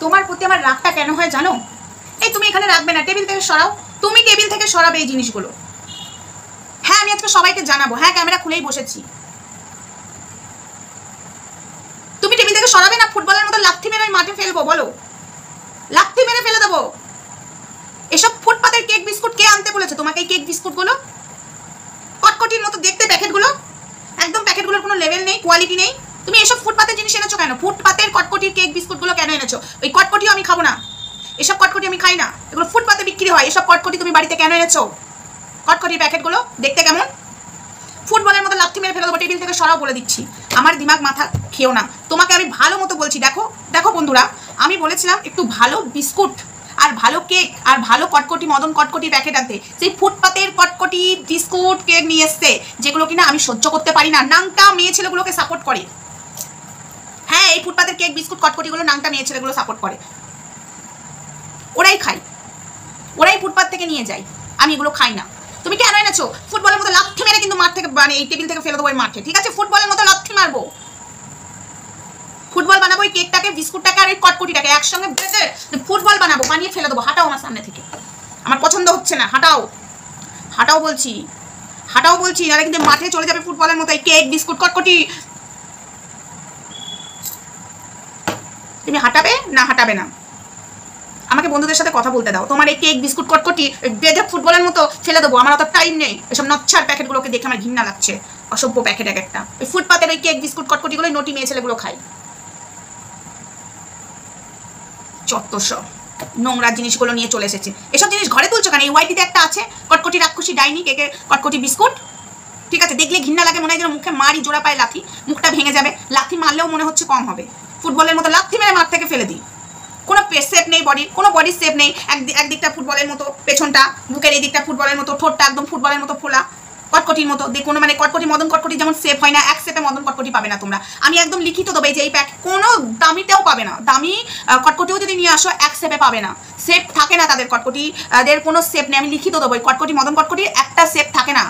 তোমার প্রতি আমার রাগটা কেন হয় জানো? এই তুমি এখানে রাখবে না, টেবিল থেকে সরাও। তুমি টেবিল থেকে সরাবে এই জিনিসগুলো। হ্যাঁ আমি আজকে সবাইকে জানাবো, হ্যাঁ ক্যামেরা খুলেই বসেছি। তুমি টেবিল থেকে সরাবে না, ফুটবলের মতো লাথি মেরে মাঠে ফেলবো, বলো লাথি মেরে ফেলে দেবো। এসব ফুটপাতের কেক বিস্কুট কে আনতে বলেছে তোমাকে? এই কেক বিস্কুটগুলো কটকটির মতো দেখতে, প্যাকেটগুলো একদম, প্যাকেটগুলোর কোনো লেভেল নেই, কোয়ালিটি নেই। তুমি এসব ফুটপাতের জিনিস এনেছো কেন? ফুটপাতের কটকটির কেক বিস্কুটগুলো কেন এনেছো? ওই কটকটিও আমি খাবো না, এসব কটকটি আমি খাই না, এগুলো ফুটপাতে বিক্রি হয়। এসব কটকটি তুমি বাড়িতে কেন এনেছো? কটকটির প্যাকেটগুলো দেখতে কেমন? ফুটবলের মতো লাথি মেরে ফেলে দেবো, টেবিল থেকে সরাও বলে দিচ্ছি। আমার দিমাগ মাথা খেও না, তোমাকে আমি ভালো মতো বলছি। দেখো দেখো বন্ধুরা, আমি বলেছিলাম একটু ভালো বিস্কুট আর ভালো কেক আর ভালো কটকটি, মদন কটকটি প্যাকেট আনতে। সেই ফুটপাতের কটকটি বিস্কুট কেক নিয়ে এসছে, যেগুলো কিনা আমি সহ্য করতে পারি না। নাংটা মেয়ে ছেলেগুলোকে সাপোর্ট করে। হ্যাঁ এই ফুটপাতের কেক বিস্কুট কটকটিগুলো নাংটা মেয়ে ছেলেগুলো সাপোর্ট করে, ওরাই খায়, ওরাই ফুটপাত থেকে নিয়ে যায়, আমি এগুলো খাই না। তুমি কেন এনেছো? ফুটবলের মতো লাথি মেরে কিন্তু মাঠ থেকে, মানে এই টেবিল থেকে ফেলে দেবো এই মাঠে, ঠিক আছে? ফুটবলের মতো লাথি মারবো, ফুটবল বানাবো। এই কেকটাকে, বিস্কুটটাকে আর এই কটকটিটাকে একসঙ্গে বেঁধে ফুটবল বানাবো, বানিয়ে ফেলে দেবো। হাঁটাও আমার সামনে থেকে, আমার পছন্দ হচ্ছে না, হাঁটাও, হাঁটাও বলছি, হাঁটাও বলছি, নাহলে কিন্তু মাঠে চলে যাবে ফুটবলের মতো এই কেক বিস্কুট কটকটি। তুমি হাঁটাবে না হাঁটাবে না? আমাকে বন্ধুদের সাথে কথা বলতে দাও। তোমার এই কেক বিস্কুট কটকটি বেঁধে ফুটবলের মতো ফেলে দেবো, আমার অত টাইম নেই। এসব নচ্ছার প্যাকেটগুলোকে দেখে আমার ঘৃণা লাগছে, অসভ্য প্যাকেট এক একটা। ওই ফুটপাতের ওই কেক বিস্কুট কটকটিগুলোই নটি মেয়ে ছেলেগুলো খায়। চত্বরসব নোংরা জিনিসগুলো নিয়ে চলে এসেছে। এসব জিনিস ঘরে তুলছো কেন? এই ওয়াইটিতে একটা আছে কটকটি রাক্ষসী ডাইনি কেকের কটকটি বিস্কুট, ঠিক আছে? দেখলে ঘৃণা লাগে, মনে হয় যেন মুখে মারি, জোড়া পায়ে লাথি, মুখটা ভেঙে যাবে। লাথি মারলেও মনে হচ্ছে কম হবে। ফুটবলের মতো লাথি মেরে মাঠ থেকে ফেলে দিই। কোনো শেপ নেই বডির, কোনো বডির শেপ নেই। একদিকটা ফুটবলের মতো পেছনটা, বুকের এই দিকটা ফুটবলের মতো, ঠোঁটটা একদম ফুটবলের মতো ফোলা, কটকটির মতো। কোনো মানে কটকটি, মদন কটকটি যেমন শেপ হয় না, এক শেপে মদন কটকটি পাবে না তোমরা। আমি একদম লিখিত দেবো যে এই প্যাক কোনো দামিতেও পাবে না। দামি কটকটিও যদি নিয়ে আসো এক শেপে পাবে না, শেপ থাকে না তাদের, কটকটিদের কোনো শেপ নেই। আমি লিখিত দেবো, কটকটি মদন কটকটির একটা শেপ থাকে না,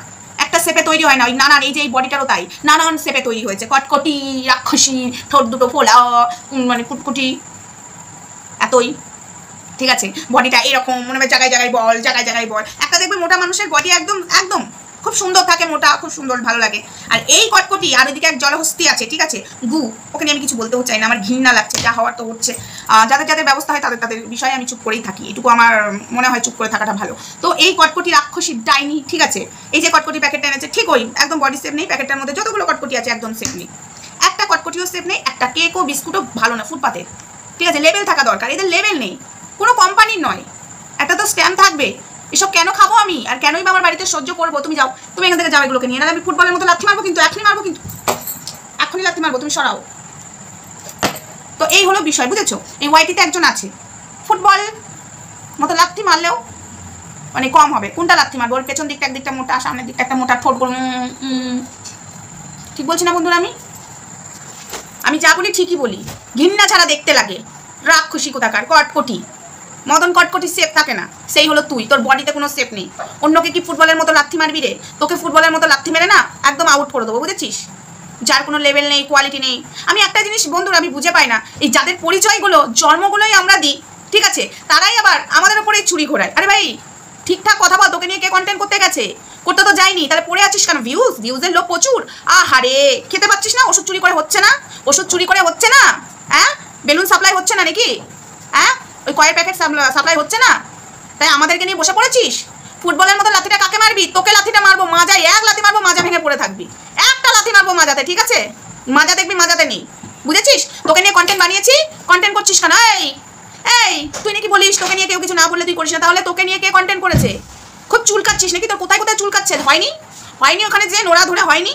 একটা শেপে তৈরি হয় না। ওই নানান, এই যে এই বডিটারও তাই, নানান শেপে তৈরি হয়েছে। কটকটি রাক্ষসী, ঠোঁট দুটো ফোলা, মানে কুটকুটি এতই, ঠিক আছে? বডিটা এরকম মনে হয় জায়গায় জায়গায় বল, জায়গায় জায়গায় বল। একটা দেখবে মোটা মানুষের বডি একদম একদম খুব সুন্দর থাকে, মোটা, খুব সুন্দর, ভালো লাগে। আর এই কটকটি, আর ওইদিকে এক জলহস্তি আছে, ঠিক আছে? গু, ওকে নিয়ে আমি কিছু বলতেও চাই না, আমার ঘৃণা লাগছে। যা হওয়ার তো হচ্ছে, যাদের যাদের ব্যবস্থা হয় তাদের তাদের বিষয়ে আমি চুপ করেই থাকি। এটুকু আমার মনে হয় চুপ করে থাকাটা ভালো। তো এই কটকটি রাক্ষসী ডাইনি, ঠিক আছে? এই যে কটকটি প্যাকেটটা এনেছে, ঠিক ওই একদম বডি শেপ নেই, প্যাকেটটার মধ্যে যতগুলো কটকটি আছে একদম শেপ নেই, একটা কটকটিও শেপ নেই। একটা কেকও বিস্কুটও ভালো না ফুটপাতের, ঠিক আছে? লেভেল থাকা দরকার, এদের লেভেল নেই, কোনো কোম্পানির নয়, একটা তো স্ট্যাম্প থাকবে। এসব কেন খাবো আমি, আর কেনই বা আমার বাড়িতে সহ্য করবো? তুমি যাও, তুমি এখান থেকে যাও এগুলোকে নিয়ে, না আমি ফুটবলের মতো লাথি মারবো, কিন্তু এখনই মারবো, কিন্তু এখনই লাথি মারবো, তুমি সরাও। তো এই হলো বিষয়, বুঝেছো? এই ওয়াইটিতে একজন আছে, ফুটবল মতো লাথি মারলেও মানে কম হবে। কোনটা লাথি মারবো? ওর পেছন দিকটা একদিকটা মোটা, সামনের দিকটা একটা মোটা, ঠোঁটগুলো ঠিক বলছি না বন্ধুরা? আমি যা বলি ঠিকই বলি, ঘৃণা ছাড়া দেখতে লাগে। রাক্ষসী কোথাকার কটকটি, মদন কটকটি শেপ থাকে না, সেই হলো তুই। তোর বডিতে কোনো শেপ নেই। অন্যকে কি ফুটবলের মতো লাথি মারবি রে? তোকে ফুটবলের মতো লাথি মেরে না একদম আউট করে দেবো, বুঝেছিস? যার কোনো লেভেল নেই, কোয়ালিটি নেই। আমি একটা জিনিস বন্ধুরা আমি বুঝে পাই না, এই যাদের পরিচয়গুলো, জন্মগুলোই আমরা দিই, ঠিক আছে, তারাই আবার আমাদের ওপরে চুরি ঘোরায়। আরে ভাই ঠিকঠাক কথা বল, তোকে নিয়ে কে কন্টেন্ট করতে গেছে? করতে তো যায়নি, তাহলে পড়ে আছিস কেন? ভিউজের লোক প্রচুর। আহারে, খেতে পাচ্ছিস না? ওষুধ চুরি করে হচ্ছে না? ওষুধ চুরি করে হচ্ছে না? হ্যাঁ, বেলুন সাপ্লাই হচ্ছে না নাকি? হ্যাঁ, ওই কয়ের প্যাকেট সাপ্লাই হচ্ছে না, তাই আমাদেরকে নিয়ে বসে পড়েছিস? ফুটবলের মতো লাথিটা কাকে মারবি? তোকে লাথিটা মারবো মাজায়, এক লাথি মারবো মাজা ভেঙে পড়ে থাকবি। একটা লাথি মারবো মাজাতে, ঠিক আছে? মাজা দেখবি, মাজাতে নেই, বুঝেছিস? তোকে নিয়ে কন্টেন্ট বানিয়েছি, কন্টেন্ট করছিস কেন? এই তুই নাকি বলিস তোকে নিয়ে কেউ কিছু না বললে তুই করিস না, তাহলে তোকে নিয়ে কে কন্টেন্ট করেছে? খুব চুলকাচ্ছিস নাকি? তোর কোথায় কোথায় চুলকাচ্ছে? হয়নি হয়নি ওখানে যে নোড়া ধরে হয়নি?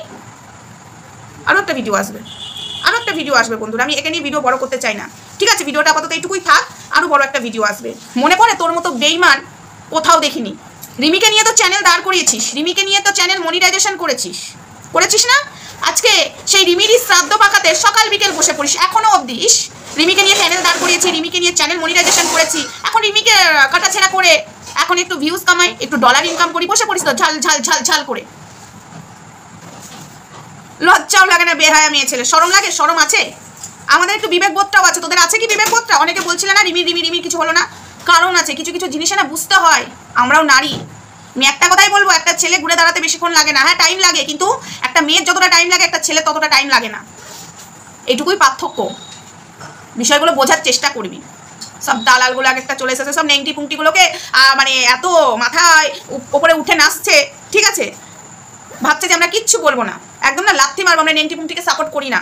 আরও একটা ভিডিও আসবে, আরও একটা ভিডিও আসবে বন্ধুরা। আমি একে নিয়ে ভিডিও বড় করতে চাই না, ঠিক আছে? ভিডিওটা আপাতত এইটুকুই থাক, আরও বড় একটা ভিডিও আসবে। মনে পড়ে তোর মতো বেইমান কোথাও দেখিনি। রিমিকে নিয়ে তো চ্যানেল দাঁড় করিয়েছিস, রিমিকে নিয়ে তো চ্যানেল মনিটাইজেশন করেছিস না? আজকে সেই রিমিরই শ্রাদ্ধ পাকাতে সকাল বিকেল বসে পড়িস এখনো অবধি। রিমিকে নিয়ে চ্যানেল দাঁড় করিয়েছি, রিমিকে নিয়ে চ্যানেল মনিটাইজেশন করেছি, এখন রিমিকে কাটাছেড়া করে এখন একটু ভিউজ কামাই, একটু ডলার ইনকাম করি, বসে পড়িস তো ঝাল ঝাল ঝাল ঝাল করে। লজ্জাও লাগে না বেহায়া মেয়ে ছেলে? শরম লাগে? শরম আছে? আমাদের একটু বিবেকবোধটাও আছে, তোদের আছে কি বিবেকবোধটা? অনেকে বলছিলে না রিমি রিমি রিমি কিছু হলো না, কারণ আছে, কিছু কিছু জিনিসে না বুঝতে হয়। আমরাও নারী, আমি একটা কথাই বলবো, একটা ছেলে ঘুরে দাঁড়াতে বেশিক্ষণ লাগে না। হ্যাঁ টাইম লাগে, কিন্তু একটা মেয়ের যতটা টাইম লাগে একটা ছেলে ততটা টাইম লাগে না, এইটুকুই পার্থক্য। বিষয়গুলো বোঝার চেষ্টা করবি। সব দালালগুলো এক একটা চলে এসেছে, সব নেংটি পুংটিগুলোকে মানে এত মাথায় ওপরে উঠে নাচছে, ঠিক আছে, ভাবছে যে আমরা কিচ্ছু বলবো না, একদম না লাথি মারবো, আমরা নেংটি পুংটিকে সাপোর্ট করি না,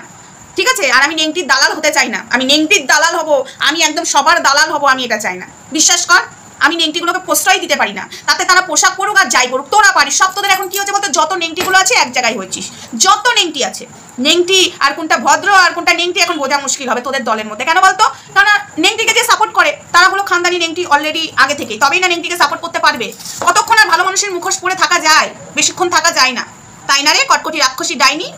ঠিক আছে। আর আমি নেংটির দালাল হতে চাই না, আমি নেংটির দালাল হব, আমি একদম সবার দালাল হব, আমি এটা চাই না। বিশ্বাস কর, আমি নেংটিগুলোকে প্রশ্রয় দিতে পারি না, তাতে তারা পোশাক পরুক আর যাই করুক, তোরা পারিস সব। তোদের এখন কি হচ্ছে বলতো, যত নেংটিগুলো আছে এক জায়গায় হয়েছিস, যত নেংটি আছে, নেংটি আর কোনটা ভদ্র আর কোনটা নেংটি এখন বোঝা মুশকিল হবে তোদের দলের মধ্যে। কেন বলতো? কারণ নেংটিকে যে সাপোর্ট করে তারা হলো খানদানি নেংটি অলরেডি আগে থেকে, তবেই না নেংটিকে সাপোর্ট করতে পারবে। কতক্ষণ আর ভালো মানুষের মুখোশ পরে থাকা যায়? বেশিক্ষণ থাকা যায় না, তাই না রে কটকটি রাক্ষসী ডাইনি?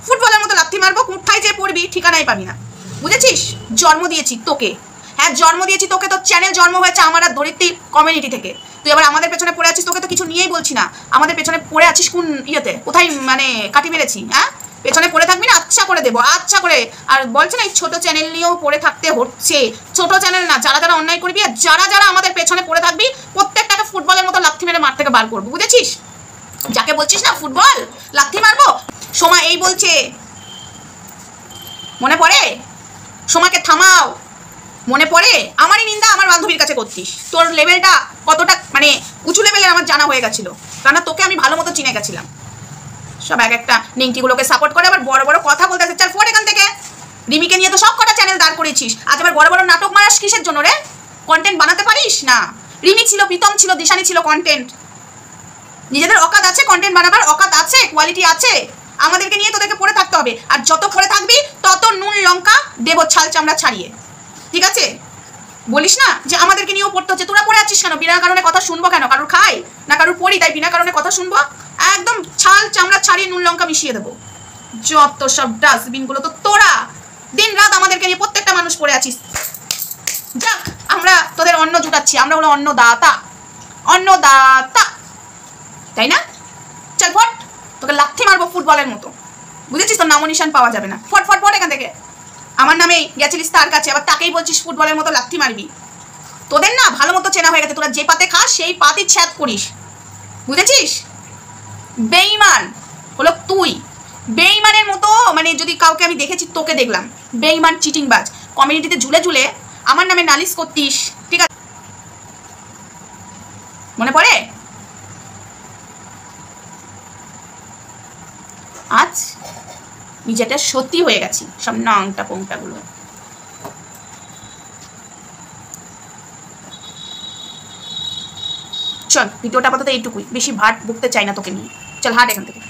ফুটবলের মতো লাথি মারবো, কোথায় যে পড়বি ঠিকানাই পাবি না, বুঝেছিস? জন্ম দিয়েছি তোকে, হ্যাঁ জন্ম দিয়েছি তোকে, তোর চ্যানেল জন্ম হয়েছে আমার আর ধরিত্রী কমিউনিটি থেকে, তুই আবার আমাদের পেছনে পড়ে আছিস। তোকে তো কিছু নিয়েই বলছি না, আমাদের পেছনে পড়ে আছিস কোন ইয়েতে, কোথায় মানে কাটি মেরেছি? হ্যাঁ পেছনে পড়ে থাকবি না, আচ্ছা করে দেবো, আচ্ছা করে। আর বলছে না এই ছোটো চ্যানেল নিয়েও পড়ে থাকতে হচ্ছে, ছোটো চ্যানেল না, যারা যারা অন্যায় করবি আর যারা যারা আমাদের পেছনে পড়ে থাকবি প্রত্যেকটাকে ফুটবলের মতো লাথি মেরে মাঠ থেকে বার করবো, বুঝেছিস? যাকে বলছিস না ফুটবল লাথি মারবো, সোমা এই বলছে, মনে পড়ে? সোমাকে থামাও, মনে পড়ে? আমারই নিন্দা আমার বান্ধবীর কাছে করতিস, তোর লেভেলটা কতটা মানে উঁচু লেভেলের আমার জানা হয়ে গেছিলো, কারণ তোকে আমি ভালো মতো চিনে গেছিলাম। সব এক একটা নেংটিগুলোকে সাপোর্ট করে আবার বড় বড় কথা বলতে আছে। চাল ফোন এখান থেকে। রিমিকে নিয়ে তো সব কটা চ্যানেল দাঁড় করেছিস, আজ আবার বড় বড় নাটক মারাস কিসের জন্য রে? কন্টেন্ট বানাতে পারিস না? রিমি ছিল, প্রীতম ছিল, দিশানি ছিল, কন্টেন্ট নিজেদের অকাত আছে, কন্টেন্ট বানাবার অকাত আছে, কোয়ালিটি আছে, আমাদেরকে নিয়ে তোদেরকে পড়ে থাকতে হবে। আর যত পড়ে থাকবি তত নুন লঙ্কা দেবো ছাল চামড়া ছাড়িয়ে, ঠিক আছে? বলিস না যে আমাদেরকে নিয়েও পড়তে হচ্ছে, তোরা পড়ে আছিস কেন? বিনা কারণে কথা শুনবো কেন? কারোর খাই না কারোর পড়ি, তাই বিনা কারণে কথা শুনবো? একদম ছাল চামড়া ছাড়িয়ে নুন লঙ্কা মিশিয়ে দেবো। যত সব ডাস্টবিনগুলো তো তোরা, দিন রাত আমাদেরকে নিয়ে প্রত্যেকটা মানুষ পড়ে আছিস। যাক, আমরা তোদের অন্ন জুটাচ্ছি, আমরা হলো অন্নদাতা, অন্নদাতা, তাই না? চল ফট, তোকে লাথি মারবো ফুটবলের মতো, বুঝেছিস? তোর নামো নিশান পাওয়া যাবে না। ফট ফট ফট এখান থেকে। আমার নামেই গেছিলিস তার কাছে, আবার তাকেই বলছিস ফুটবলের মতো লাথি মারবি। তোদের না ভালো মতো চেনা হয়ে গেছে, তোরা যে পাতে খাস সেই পাতই ছ্যাদ করিস, বুঝেছিস? বেঈমান হলো তুই, বেঈমানের মতো, মানে যদি কাউকে আমি দেখেছি তোকে দেখলাম, বেঈমান চিটিংবাজ, কমিউনিটিতে ঝুলে ঝুলে আমার নামে নালিশ করতিস, ঠিক আছে? মনে পড়ে? আজ নিজেটা সত্যি হয়ে গেছি, সব নাংটা পোংটাগুলো। চল ভিডিওটা আপাতত এইটুকুই, বেশি ভাট বকতে চাই না তোকে নিয়ে, চল হাট এখান থেকে।